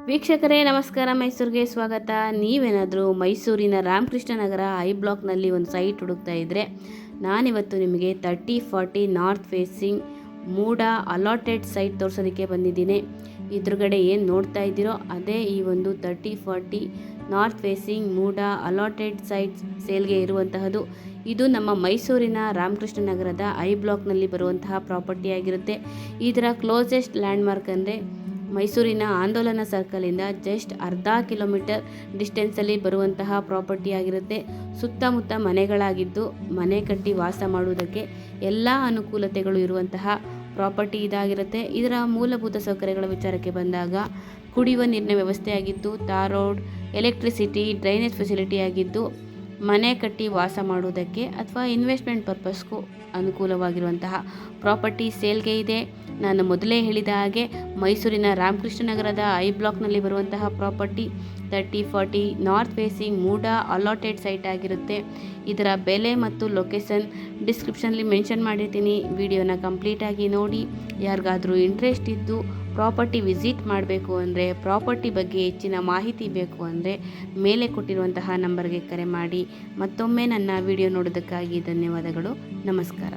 ವೀಕ್ಷಕರೇ ನಮಸ್ಕಾರ, ಮೈಸೂರಿಗೆ ಸ್ವಾಗತ. ನೀವೇನಾದರೂ ಮೈಸೂರಿನ ರಾಮಕೃಷ್ಣ ನಗರ ಐ ಬ್ಲಾಕ್ನಲ್ಲಿ ಒಂದು ಸೈಟ್ ಹುಡುಕ್ತಾ ಇದ್ದರೆ ನಾನಿವತ್ತು ನಿಮಗೆ 3040 north facing MUDA allotted site ತೋರಿಸೋದಕ್ಕೆ ಬಂದಿದ್ದೀನಿ. ಇದ್ರಗಡೆ ಏನು ನೋಡ್ತಾ ಇದ್ದೀರೋ ಅದೇ ಈ ಒಂದು 3040 north facing MUDA allotted site ಸೇಲ್ಗೆ ಇರುವಂತಹದ್ದು. ಇದು ನಮ್ಮ ಮೈಸೂರಿನ ರಾಮಕೃಷ್ಣ ನಗರದ ಐ ಬ್ಲಾಕ್ನಲ್ಲಿ ಬರುವಂತಹ ಪ್ರಾಪರ್ಟಿ ಆಗಿರುತ್ತೆ. ಇದರ ಕ್ಲೋಸೆಸ್ಟ್ ಲ್ಯಾಂಡ್ಮಾರ್ಕ್ ಅಂದರೆ ಮೈಸೂರಿನ ಆಂದೋಲನ ಸರ್ಕಲಿಂದ ಜಸ್ಟ್ ಅರ್ಧ ಕಿಲೋಮೀಟರ್ ಡಿಸ್ಟೆನ್ಸಲ್ಲಿ ಬರುವಂತಹ ಪ್ರಾಪರ್ಟಿ ಆಗಿರುತ್ತೆ. ಸುತ್ತಮುತ್ತ ಮನೆಗಳಾಗಿದ್ದು ಮನೆ ಕಟ್ಟಿ ವಾಸ ಮಾಡುವುದಕ್ಕೆ ಎಲ್ಲ ಅನುಕೂಲತೆಗಳು ಇರುವಂತಹ ಪ್ರಾಪರ್ಟಿ ಇದಾಗಿರುತ್ತೆ. ಇದರ ಮೂಲಭೂತ ಸೌಕರ್ಯಗಳ ವಿಚಾರಕ್ಕೆ ಬಂದಾಗ ಕುಡಿಯುವ ನೀರಿನ ವ್ಯವಸ್ಥೆ ಆಗಿದ್ದು, tar road, electricity, drainage facility ಆಗಿದ್ದು, ಮನೆ ಕಟ್ಟಿ ವಾಸ ಮಾಡುವುದಕ್ಕೆ ಅಥವಾ ಇನ್ವೆಸ್ಟ್ಮೆಂಟ್ ಪರ್ಪಸ್ಗೂ ಅನುಕೂಲವಾಗಿರುವಂತಹ ಪ್ರಾಪರ್ಟಿ ಸೇಲ್ಗೆ ಇದೆ. ನಾನು ಮೊದಲೇ ಹೇಳಿದ ಹಾಗೆ ಮೈಸೂರಿನ ರಾಮಕೃಷ್ಣ ನಗರದ ಐ ಬ್ಲಾಕ್ನಲ್ಲಿ ಬರುವಂತಹ property 3040 north facing MUDA allotted site ಆಗಿರುತ್ತೆ. ಇದರ ಬೆಲೆ ಮತ್ತು ಲೊಕೇಶನ್ ಡಿಸ್ಕ್ರಿಪ್ಷನ್ಲಿ ಮೆನ್ಷನ್ ಮಾಡಿರ್ತೀನಿ. ವಿಡಿಯೋನ ಕಂಪ್ಲೀಟಾಗಿ ನೋಡಿ. ಯಾರಿಗಾದರೂ ಇಂಟ್ರೆಸ್ಟ್ ಇದ್ದು ಪ್ರಾಪರ್ಟಿ ವಿಸಿಟ್ ಮಾಡಬೇಕು ಅಂದರೆ, ಪ್ರಾಪರ್ಟಿ ಬಗ್ಗೆ ಹೆಚ್ಚಿನ ಮಾಹಿತಿ ಬೇಕು ಅಂದರೆ ಮೇಲೆ ಕೊಟ್ಟಿರುವಂತಹ ನಂಬರ್ಗೆ ಕರೆ ಮಾಡಿ. ಮತ್ತೊಮ್ಮೆ ನನ್ನ ವಿಡಿಯೋ ನೋಡೋದಕ್ಕಾಗಿ ಧನ್ಯವಾದಗಳು. ನಮಸ್ಕಾರ.